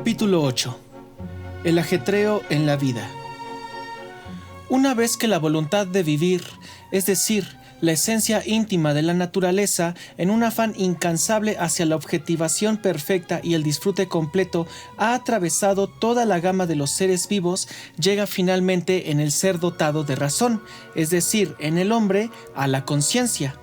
Capítulo 8. El ajetreo en la vida. Una vez que la voluntad de vivir, es decir, la esencia íntima de la naturaleza, en un afán incansable hacia la objetivación perfecta y el disfrute completo, ha atravesado toda la gama de los seres vivos, llega finalmente en el ser dotado de razón, es decir, en el hombre, a la conciencia.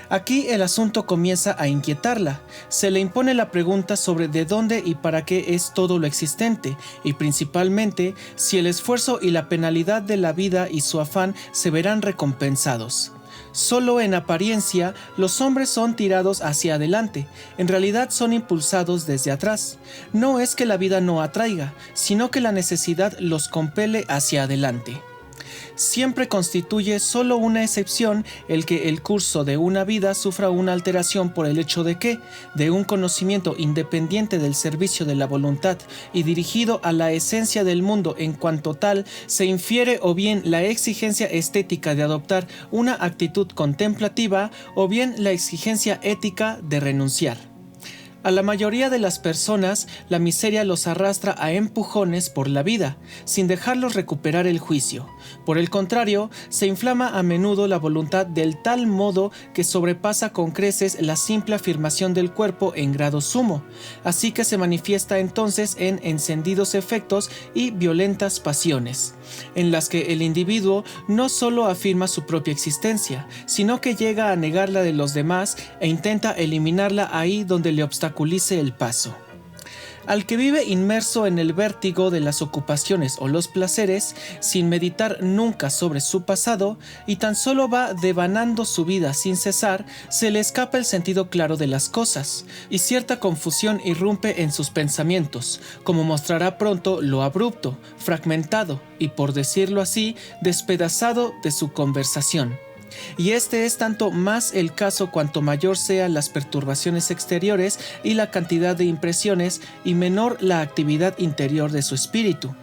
Aquí el asunto comienza a inquietarla. Se le impone la pregunta sobre de dónde y para qué es todo lo existente, y principalmente si el esfuerzo y la penalidad de la vida y su afán se verán recompensados. Solo en apariencia, los hombres son tirados hacia adelante, en realidad son impulsados desde atrás. No es que la vida no atraiga, sino que la necesidad los compele hacia adelante. Siempre constituye solo una excepción el que el curso de una vida sufra una alteración por el hecho de que, de un conocimiento independiente del servicio de la voluntad y dirigido a la esencia del mundo en cuanto tal, se infiere o bien la exigencia estética de adoptar una actitud contemplativa o bien la exigencia ética de renunciar. A la mayoría de las personas, la miseria los arrastra a empujones por la vida, sin dejarlos recuperar el juicio. Por el contrario, se inflama a menudo la voluntad del tal modo que sobrepasa con creces la simple afirmación del cuerpo en grado sumo, así que se manifiesta entonces en encendidos efectos y violentas pasiones, en las que el individuo no solo afirma su propia existencia, sino que llega a negar la de los demás e intenta eliminarla ahí donde le obstaculice el paso. Al que vive inmerso en el vértigo de las ocupaciones o los placeres, sin meditar nunca sobre su pasado, y tan solo va devanando su vida sin cesar, se le escapa el sentido claro de las cosas, y cierta confusión irrumpe en sus pensamientos, como mostrará pronto lo abrupto, fragmentado y, por decirlo así, despedazado de su conversación. Y este es tanto más el caso cuanto mayor sean las perturbaciones exteriores y la cantidad de impresiones y menor la actividad interior de su espíritu.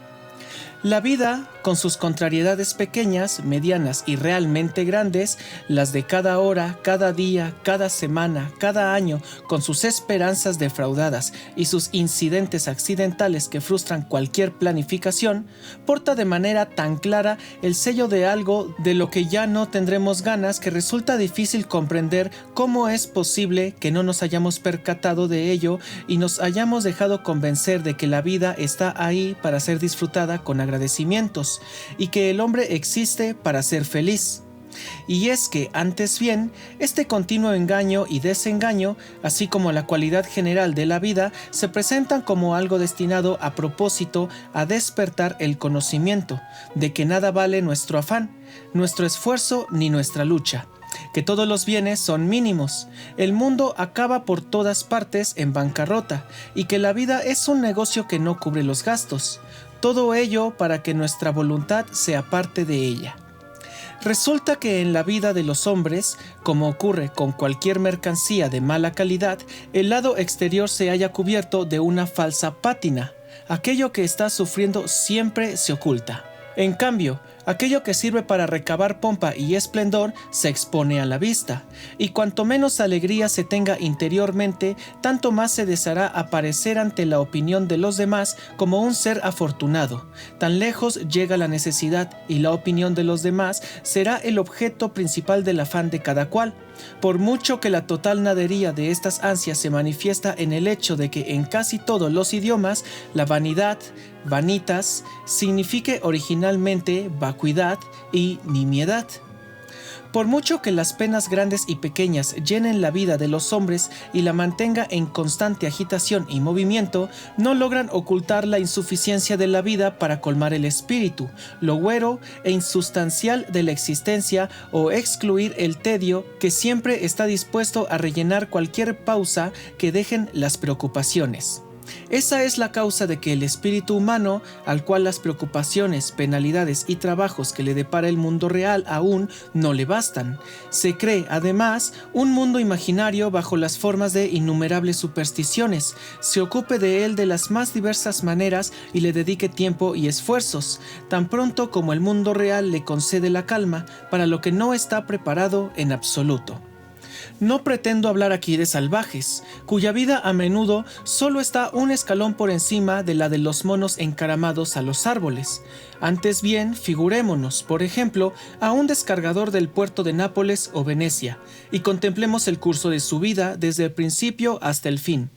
La vida, con sus contrariedades pequeñas, medianas y realmente grandes, las de cada hora, cada día, cada semana, cada año, con sus esperanzas defraudadas y sus incidentes accidentales que frustran cualquier planificación, porta de manera tan clara el sello de algo de lo que ya no tendremos ganas que resulta difícil comprender cómo es posible que no nos hayamos percatado de ello y nos hayamos dejado convencer de que la vida está ahí para ser disfrutada con agradecimientos y que el hombre existe para ser feliz. Y es que, antes bien, este continuo engaño y desengaño, así como la cualidad general de la vida, se presentan como algo destinado a propósito a despertar el conocimiento de que nada vale nuestro afán, nuestro esfuerzo ni nuestra lucha, que todos los bienes son mínimos, el mundo acaba por todas partes en bancarrota y que la vida es un negocio que no cubre los gastos. Todo ello para que nuestra voluntad sea parte de ella. Resulta que en la vida de los hombres, como ocurre con cualquier mercancía de mala calidad, el lado exterior se halla cubierto de una falsa pátina. Aquello que está sufriendo siempre se oculta. En cambio, aquello que sirve para recabar pompa y esplendor se expone a la vista, y cuanto menos alegría se tenga interiormente, tanto más se deseará aparecer ante la opinión de los demás como un ser afortunado. Tan lejos llega la necesidad y la opinión de los demás será el objeto principal del afán de cada cual. Por mucho que la total nadería de estas ansias se manifiesta en el hecho de que en casi todos los idiomas la vanidad, vanitas, signifique originalmente vacuidad y nimiedad. Por mucho que las penas grandes y pequeñas llenen la vida de los hombres y la mantenga en constante agitación y movimiento, no logran ocultar la insuficiencia de la vida para colmar el espíritu, lo güero e insustancial de la existencia o excluir el tedio que siempre está dispuesto a rellenar cualquier pausa que dejen las preocupaciones. Esa es la causa de que el espíritu humano, al cual las preocupaciones, penalidades y trabajos que le depara el mundo real aún no le bastan, se cree, además, un mundo imaginario bajo las formas de innumerables supersticiones, se ocupe de él de las más diversas maneras y le dedique tiempo y esfuerzos, tan pronto como el mundo real le concede la calma para lo que no está preparado en absoluto. No pretendo hablar aquí de salvajes, cuya vida a menudo solo está un escalón por encima de la de los monos encaramados a los árboles. Antes bien, figurémonos, por ejemplo, a un descargador del puerto de Nápoles o Venecia, y contemplemos el curso de su vida desde el principio hasta el fin.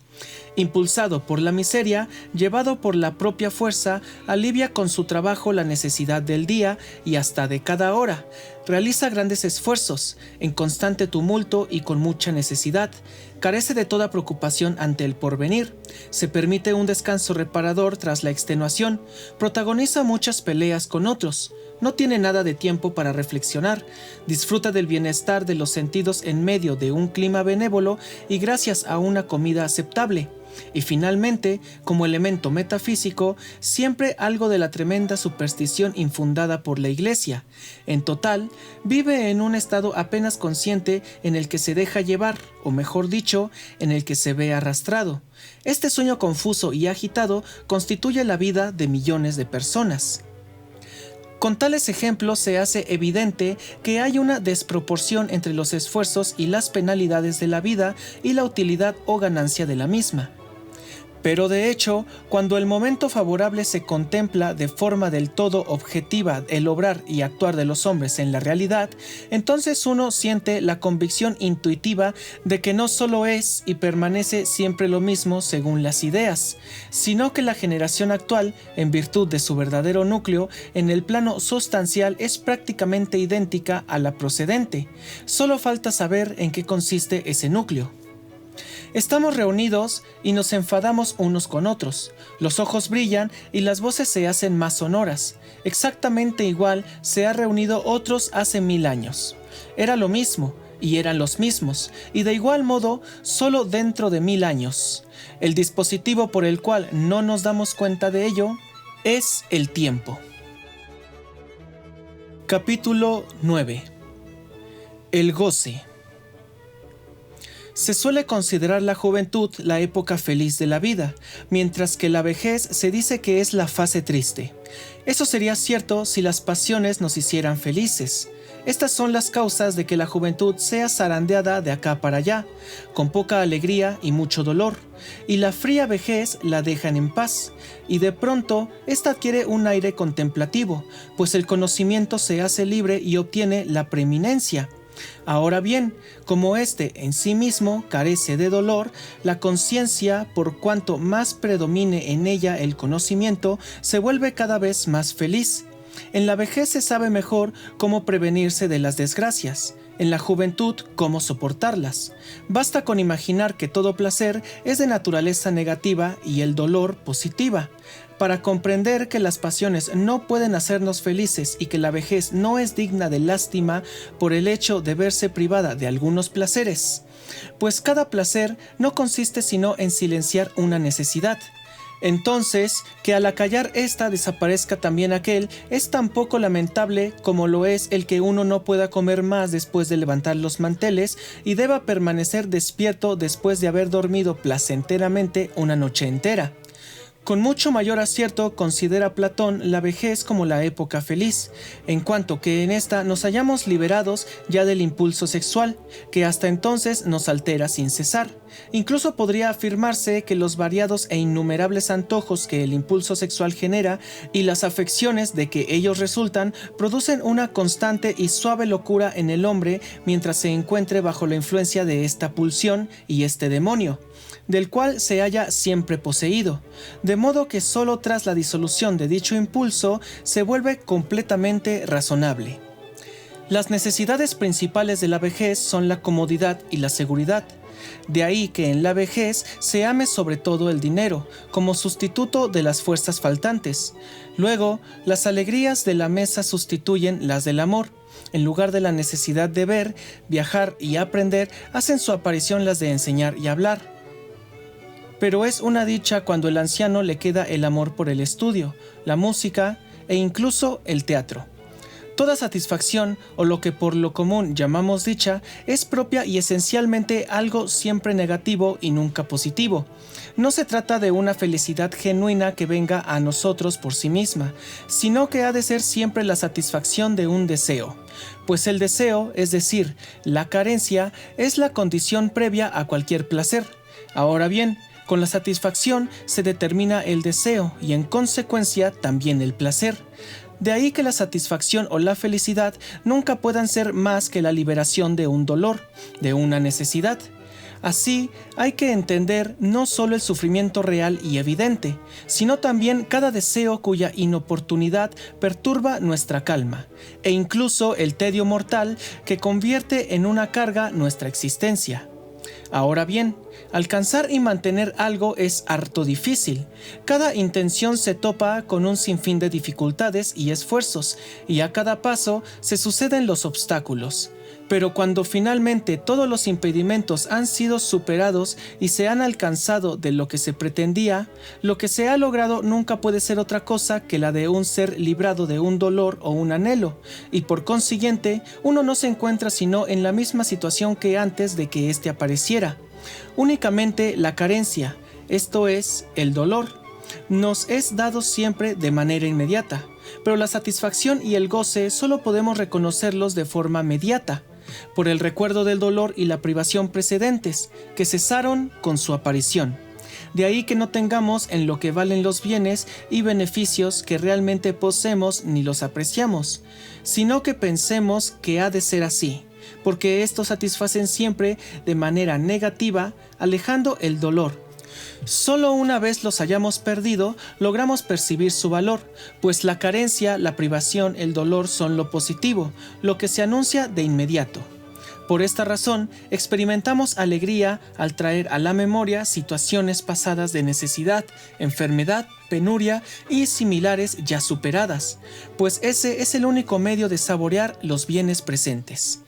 Impulsado por la miseria, llevado por la propia fuerza, alivia con su trabajo la necesidad del día y hasta de cada hora. Realiza grandes esfuerzos, en constante tumulto y con mucha necesidad. Carece de toda preocupación ante el porvenir. Se permite un descanso reparador tras la extenuación. Protagoniza muchas peleas con otros. No tiene nada de tiempo para reflexionar. Disfruta del bienestar de los sentidos en medio de un clima benévolo y gracias a una comida aceptable. Y finalmente, como elemento metafísico, siempre algo de la tremenda superstición infundada por la Iglesia. En total, vive en un estado apenas consciente en el que se deja llevar, o mejor dicho, en el que se ve arrastrado. Este sueño confuso y agitado constituye la vida de millones de personas. Con tales ejemplos se hace evidente que hay una desproporción entre los esfuerzos y las penalidades de la vida y la utilidad o ganancia de la misma. Pero de hecho, cuando el momento favorable se contempla de forma del todo objetiva el obrar y actuar de los hombres en la realidad, entonces uno siente la convicción intuitiva de que no solo es y permanece siempre lo mismo según las ideas, sino que la generación actual, en virtud de su verdadero núcleo, en el plano sustancial es prácticamente idéntica a la procedente. Solo falta saber en qué consiste ese núcleo. Estamos reunidos y nos enfadamos unos con otros. Los ojos brillan y las voces se hacen más sonoras. Exactamente igual se ha reunido otros hace 1000 años. Era lo mismo y eran los mismos, y de igual modo solo dentro de 1000 años. El dispositivo por el cual no nos damos cuenta de ello es el tiempo. Capítulo 9. El goce. Se suele considerar la juventud la época feliz de la vida, mientras que la vejez se dice que es la fase triste. Eso sería cierto si las pasiones nos hicieran felices. Estas son las causas de que la juventud sea zarandeada de acá para allá, con poca alegría y mucho dolor, y la fría vejez la dejan en paz, y de pronto ésta adquiere un aire contemplativo, pues el conocimiento se hace libre y obtiene la preeminencia. Ahora bien, como éste en sí mismo carece de dolor, la conciencia, por cuanto más predomine en ella el conocimiento, se vuelve cada vez más feliz. En la vejez se sabe mejor cómo prevenirse de las desgracias, en la juventud cómo soportarlas. Basta con imaginar que todo placer es de naturaleza negativa y el dolor positiva, para comprender que las pasiones no pueden hacernos felices y que la vejez no es digna de lástima por el hecho de verse privada de algunos placeres, pues cada placer no consiste sino en silenciar una necesidad. Entonces, que al acallar esta desaparezca también aquel, es tan poco lamentable como lo es el que uno no pueda comer más después de levantar los manteles y deba permanecer despierto después de haber dormido placenteramente una noche entera. Con mucho mayor acierto considera Platón la vejez como la época feliz, en cuanto que en esta nos hallamos liberados ya del impulso sexual, que hasta entonces nos altera sin cesar. Incluso podría afirmarse que los variados e innumerables antojos que el impulso sexual genera y las afecciones de que ellos resultan producen una constante y suave locura en el hombre mientras se encuentre bajo la influencia de esta pulsión y este demonio, del cual se halla siempre poseído, de modo que solo tras la disolución de dicho impulso se vuelve completamente razonable. Las necesidades principales de la vejez son la comodidad y la seguridad. De ahí que en la vejez se ame sobre todo el dinero, como sustituto de las fuerzas faltantes. Luego, las alegrías de la mesa sustituyen las del amor. En lugar de la necesidad de ver, viajar y aprender, hacen su aparición las de enseñar y hablar. Pero es una dicha cuando al anciano le queda el amor por el estudio, la música e incluso el teatro. Toda satisfacción, o lo que por lo común llamamos dicha, es propia y esencialmente algo siempre negativo y nunca positivo. No se trata de una felicidad genuina que venga a nosotros por sí misma, sino que ha de ser siempre la satisfacción de un deseo. Pues el deseo, es decir, la carencia, es la condición previa a cualquier placer. Ahora bien, con la satisfacción se determina el deseo y en consecuencia también el placer. De ahí que la satisfacción o la felicidad nunca puedan ser más que la liberación de un dolor, de una necesidad. Así, hay que entender no solo el sufrimiento real y evidente, sino también cada deseo cuya inoportunidad perturba nuestra calma, e incluso el tedio mortal que convierte en una carga nuestra existencia. Ahora bien, alcanzar y mantener algo es harto difícil. Cada intención se topa con un sinfín de dificultades y esfuerzos, y a cada paso se suceden los obstáculos. Pero cuando finalmente todos los impedimentos han sido superados y se han alcanzado de lo que se pretendía, lo que se ha logrado nunca puede ser otra cosa que la de un ser librado de un dolor o un anhelo, y por consiguiente uno no se encuentra sino en la misma situación que antes de que éste apareciera. Únicamente la carencia, esto es, el dolor, nos es dado siempre de manera inmediata, pero la satisfacción y el goce solo podemos reconocerlos de forma mediata, por el recuerdo del dolor y la privación precedentes, que cesaron con su aparición. De ahí que no tengamos en lo que valen los bienes y beneficios que realmente poseemos ni los apreciamos, sino que pensemos que ha de ser así, porque estos satisfacen siempre de manera negativa, alejando el dolor. Solo una vez los hayamos perdido, logramos percibir su valor, pues la carencia, la privación, el dolor son lo positivo, lo que se anuncia de inmediato. Por esta razón, experimentamos alegría al traer a la memoria situaciones pasadas de necesidad, enfermedad, penuria y similares ya superadas, pues ese es el único medio de saborear los bienes presentes.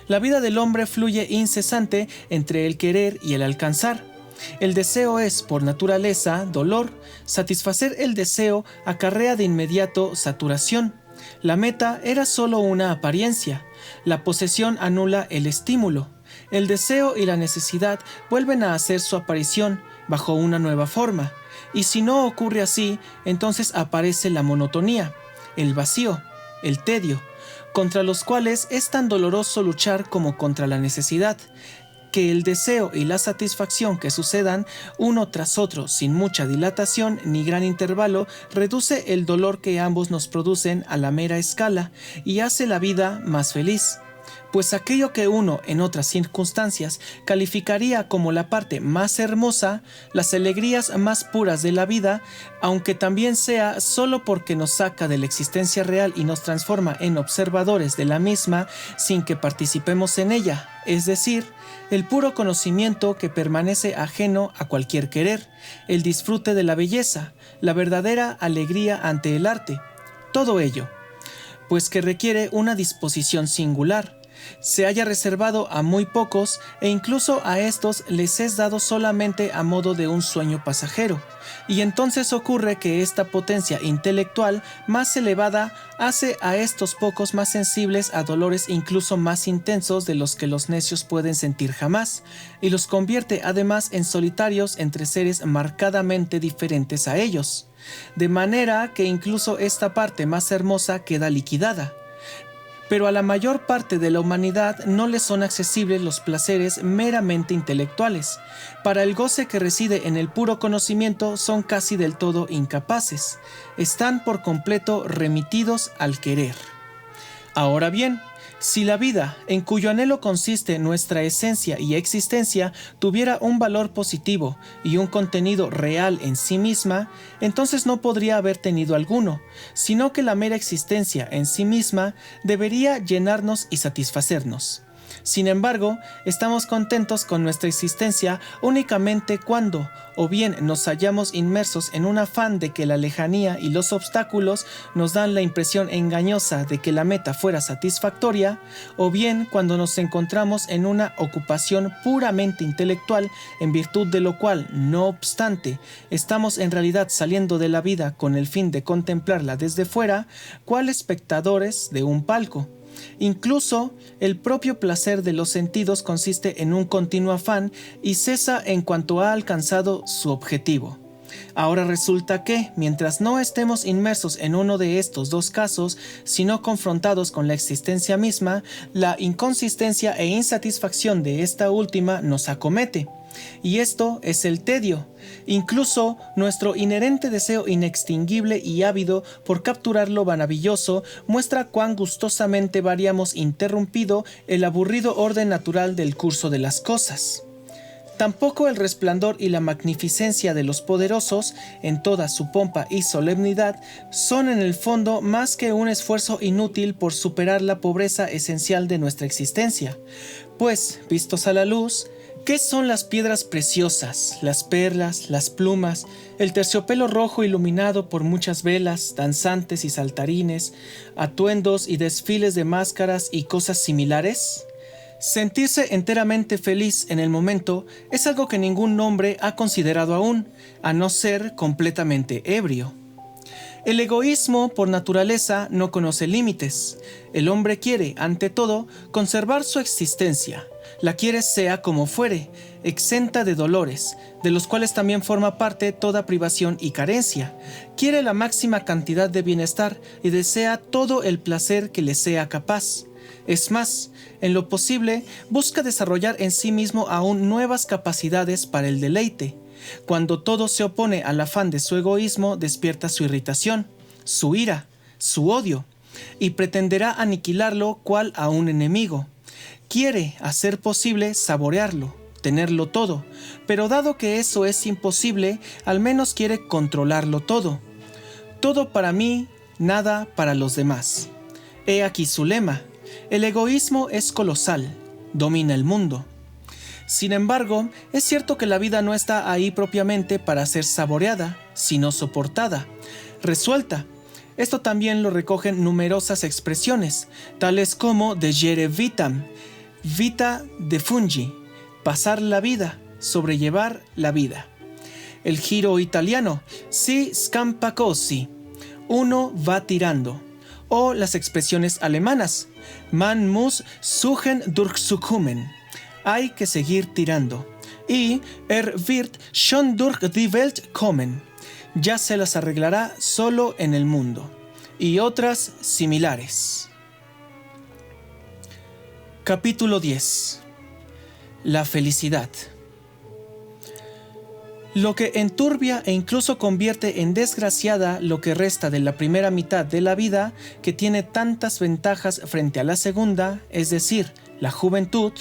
La vida del hombre fluye incesante entre el querer y el alcanzar. El deseo es, por naturaleza, dolor. Satisfacer el deseo acarrea de inmediato saturación. La meta era solo una apariencia. La posesión anula el estímulo. El deseo y la necesidad vuelven a hacer su aparición bajo una nueva forma. Y si no ocurre así, entonces aparece la monotonía, el vacío, el tedio, contra los cuales es tan doloroso luchar como contra la necesidad, que el deseo y la satisfacción que sucedan uno tras otro sin mucha dilatación ni gran intervalo reduce el dolor que ambos nos producen a la mera escala y hace la vida más feliz. Pues aquello que uno en otras circunstancias calificaría como la parte más hermosa, las alegrías más puras de la vida, aunque también sea solo porque nos saca de la existencia real y nos transforma en observadores de la misma sin que participemos en ella, es decir, el puro conocimiento que permanece ajeno a cualquier querer, el disfrute de la belleza, la verdadera alegría ante el arte, todo ello, pues que requiere una disposición singular, se haya reservado a muy pocos e incluso a estos les es dado solamente a modo de un sueño pasajero, y entonces ocurre que esta potencia intelectual más elevada hace a estos pocos más sensibles a dolores incluso más intensos de los que los necios pueden sentir jamás, y los convierte además en solitarios entre seres marcadamente diferentes a ellos, de manera que incluso esta parte más hermosa queda liquidada. Pero a la mayor parte de la humanidad no les son accesibles los placeres meramente intelectuales. Para el goce que reside en el puro conocimiento son casi del todo incapaces. Están por completo remitidos al querer. Ahora bien, si la vida, en cuyo anhelo consiste nuestra esencia y existencia, tuviera un valor positivo y un contenido real en sí misma, entonces no podría haber tenido alguno, sino que la mera existencia en sí misma debería llenarnos y satisfacernos. Sin embargo, estamos contentos con nuestra existencia únicamente cuando, o bien nos hallamos inmersos en un afán de que la lejanía y los obstáculos nos dan la impresión engañosa de que la meta fuera satisfactoria, o bien cuando nos encontramos en una ocupación puramente intelectual, en virtud de lo cual, no obstante, estamos en realidad saliendo de la vida con el fin de contemplarla desde fuera, cual espectadores de un palco. Incluso el propio placer de los sentidos consiste en un continuo afán y cesa en cuanto ha alcanzado su objetivo. Ahora resulta que, mientras no estemos inmersos en uno de estos dos casos, sino confrontados con la existencia misma, la inconsistencia e insatisfacción de esta última nos acomete. Y esto es el tedio, incluso nuestro inherente deseo inextinguible y ávido por capturar lo maravilloso muestra cuán gustosamente variamos interrumpido el aburrido orden natural del curso de las cosas. Tampoco el resplandor y la magnificencia de los poderosos, en toda su pompa y solemnidad, son en el fondo más que un esfuerzo inútil por superar la pobreza esencial de nuestra existencia, pues, vistos a la luz, ¿qué son las piedras preciosas, las perlas, las plumas, el terciopelo rojo iluminado por muchas velas, danzantes y saltarines, atuendos y desfiles de máscaras y cosas similares? Sentirse enteramente feliz en el momento es algo que ningún hombre ha considerado aún, a no ser completamente ebrio. El egoísmo, por naturaleza, no conoce límites. El hombre quiere, ante todo, conservar su existencia. La quiere sea como fuere, exenta de dolores, de los cuales también forma parte toda privación y carencia. Quiere la máxima cantidad de bienestar y desea todo el placer que le sea capaz. Es más, en lo posible, busca desarrollar en sí mismo aún nuevas capacidades para el deleite. Cuando todo se opone al afán de su egoísmo, despierta su irritación, su ira, su odio, y pretenderá aniquilarlo cual a un enemigo. Quiere, a ser posible, saborearlo, tenerlo todo, pero dado que eso es imposible, al menos quiere controlarlo todo. Todo para mí, nada para los demás. He aquí su lema. El egoísmo es colosal, domina el mundo. Sin embargo, es cierto que la vida no está ahí propiamente para ser saboreada, sino soportada, resuelta. Esto también lo recogen numerosas expresiones, tales como degere vitam, vita defungi, pasar la vida, sobrellevar la vida. El giro italiano, si scampa così, uno va tirando. O las expresiones alemanas, man muss suchen durchzukommen, hay que seguir tirando. Y wird schon durch die Welt kommen, ya se las arreglará solo en el mundo. Y otras similares. Capítulo 10. La felicidad. Lo que enturbia e incluso convierte en desgraciada lo que resta de la primera mitad de la vida, que tiene tantas ventajas frente a la segunda, es decir, la juventud,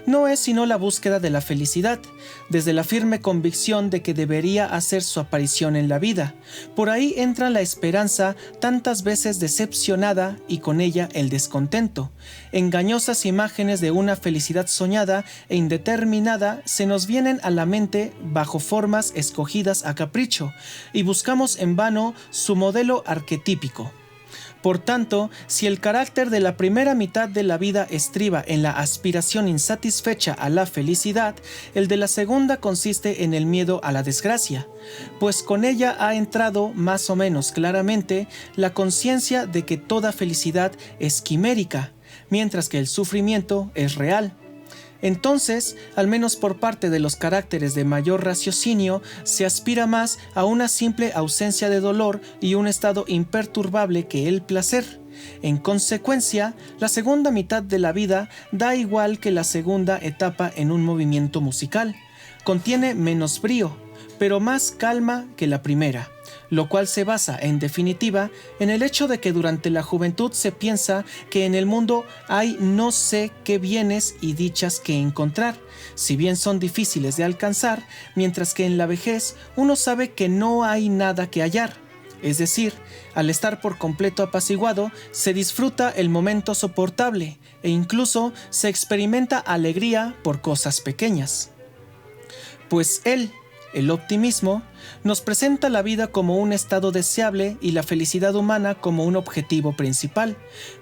no es sino la búsqueda de la felicidad, desde la firme convicción de que debería hacer su aparición en la vida. Por ahí entra la esperanza, tantas veces decepcionada, y con ella el descontento. Engañosas imágenes de una felicidad soñada e indeterminada se nos vienen a la mente bajo formas escogidas a capricho, y buscamos en vano su modelo arquetípico. Por tanto, si el carácter de la primera mitad de la vida estriba en la aspiración insatisfecha a la felicidad, el de la segunda consiste en el miedo a la desgracia, pues con ella ha entrado más o menos claramente la conciencia de que toda felicidad es quimérica, mientras que el sufrimiento es real. Entonces, al menos por parte de los caracteres de mayor raciocinio, se aspira más a una simple ausencia de dolor y un estado imperturbable que el placer. En consecuencia, la segunda mitad de la vida da igual que la segunda etapa en un movimiento musical. Contiene menos brío, pero más calma que la primera, lo cual se basa, en definitiva, en el hecho de que durante la juventud se piensa que en el mundo hay no sé qué bienes y dichas que encontrar, si bien son difíciles de alcanzar, mientras que en la vejez uno sabe que no hay nada que hallar. Es decir, Al estar por completo apaciguado, se disfruta el momento soportable e incluso se experimenta alegría por cosas pequeñas. Pues él, el optimismo, nos presenta la vida como un estado deseable y la felicidad humana como un objetivo principal.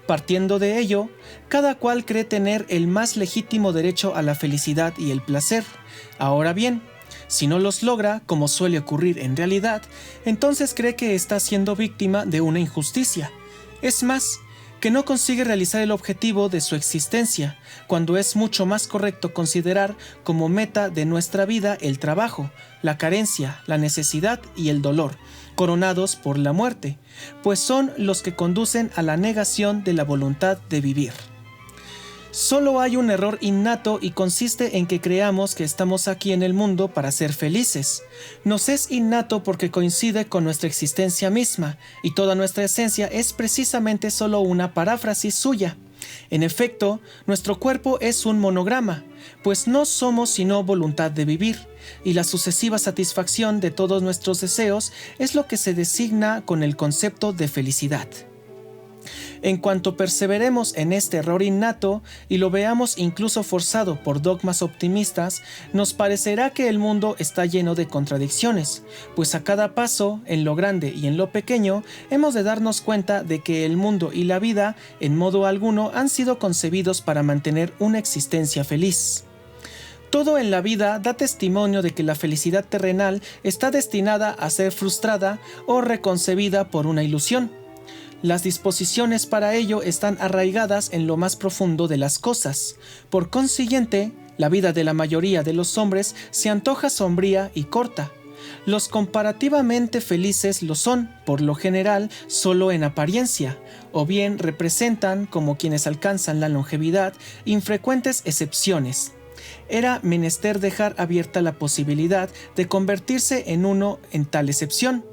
Partiendo de ello, cada cual cree tener el más legítimo derecho a la felicidad y el placer. Ahora bien, si no los logra, como suele ocurrir en realidad, entonces cree que está siendo víctima de una injusticia. Es más, que no consigue realizar el objetivo de su existencia, cuando es mucho más correcto considerar como meta de nuestra vida el trabajo, la carencia, la necesidad y el dolor, coronados por la muerte, pues son los que conducen a la negación de la voluntad de vivir. Solo hay un error innato y consiste en que creamos que estamos aquí en el mundo para ser felices. Nos es innato porque coincide con nuestra existencia misma, y toda nuestra esencia es precisamente solo una paráfrasis suya. En efecto, nuestro cuerpo es un monograma, pues no somos sino voluntad de vivir, y la sucesiva satisfacción de todos nuestros deseos es lo que se designa con el concepto de felicidad. En cuanto perseveremos en este error innato y lo veamos incluso forzado por dogmas optimistas, nos parecerá que el mundo está lleno de contradicciones, pues a cada paso, en lo grande y en lo pequeño, hemos de darnos cuenta de que el mundo y la vida, en modo alguno, han sido concebidos para mantener una existencia feliz. Todo en la vida da testimonio de que la felicidad terrenal está destinada a ser frustrada o reconcebida por una ilusión. Las disposiciones para ello están arraigadas en lo más profundo de las cosas. Por consiguiente, la vida de la mayoría de los hombres se antoja sombría y corta. Los comparativamente felices lo son, por lo general, solo en apariencia, o bien representan, como quienes alcanzan la longevidad, infrecuentes excepciones. Era menester dejar abierta la posibilidad de convertirse en uno en tal excepción.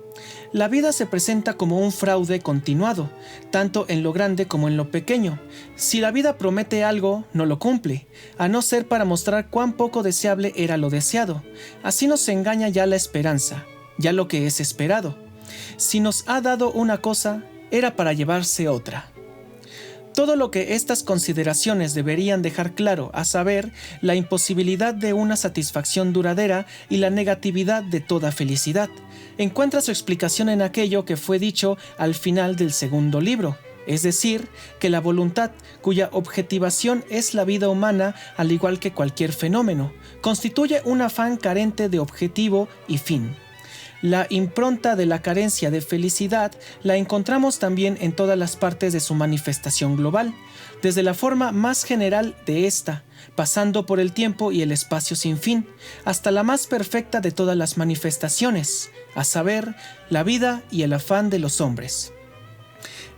La vida se presenta como un fraude continuado, tanto en lo grande como en lo pequeño. Si la vida promete algo, no lo cumple, a no ser para mostrar cuán poco deseable era lo deseado. Así nos engaña ya la esperanza, ya lo que es esperado. Si nos ha dado una cosa, era para llevarse otra. Todo lo que estas consideraciones deberían dejar claro, a saber, la imposibilidad de una satisfacción duradera y la negatividad de toda felicidad, encuentra su explicación en aquello que fue dicho al final del segundo libro, es decir, que la voluntad, cuya objetivación es la vida humana al igual que cualquier fenómeno, constituye un afán carente de objetivo y fin. La impronta de la carencia de felicidad la encontramos también en todas las partes de su manifestación global, desde la forma más general de esta, pasando por el tiempo y el espacio sin fin, hasta la más perfecta de todas las manifestaciones, a saber, la vida y el afán de los hombres.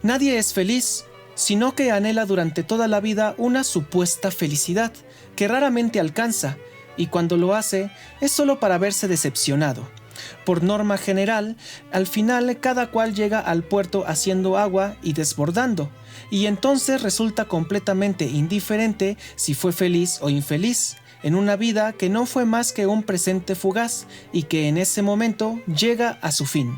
Nadie es feliz, sino que anhela durante toda la vida una supuesta felicidad, que raramente alcanza, y cuando lo hace, es solo para verse decepcionado. Por norma general, al final cada cual llega al puerto haciendo agua y desbordando, y entonces resulta completamente indiferente si fue feliz o infeliz, en una vida que no fue más que un presente fugaz y que en ese momento llega a su fin.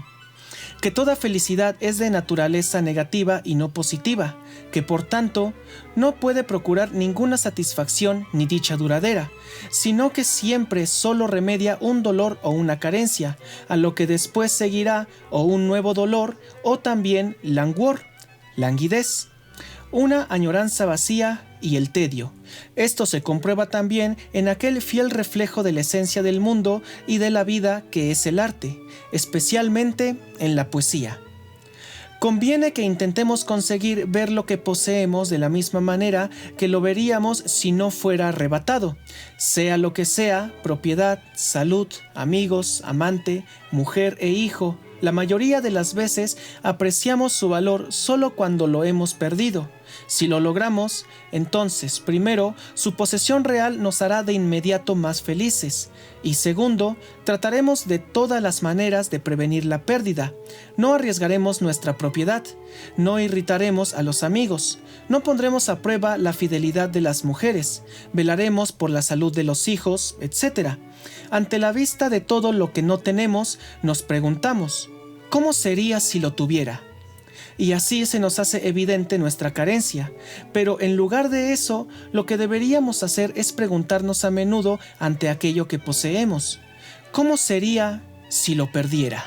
Que toda felicidad es de naturaleza negativa y no positiva, que por tanto no puede procurar ninguna satisfacción ni dicha duradera, sino que siempre solo remedia un dolor o una carencia, a lo que después seguirá o un nuevo dolor o también languor, languidez, una añoranza vacía y el tedio. Esto se comprueba también en aquel fiel reflejo de la esencia del mundo y de la vida que es el arte, especialmente en la poesía. Conviene que intentemos conseguir ver lo que poseemos de la misma manera que lo veríamos si no fuera arrebatado, sea lo que sea, propiedad, salud, amigos, amante, mujer e hijo. La mayoría de las veces apreciamos su valor solo cuando lo hemos perdido. Si lo logramos, entonces, primero, su posesión real nos hará de inmediato más felices, y segundo, trataremos de todas las maneras de prevenir la pérdida. No arriesgaremos nuestra propiedad, no irritaremos a los amigos, no pondremos a prueba la fidelidad de las mujeres, velaremos por la salud de los hijos, etc. Ante la vista de todo lo que no tenemos, nos preguntamos, ¿cómo sería si lo tuviera? y así se nos hace evidente nuestra carencia. Pero en lugar de eso, lo que deberíamos hacer es preguntarnos a menudo ante aquello que poseemos: ¿cómo sería si lo perdiera?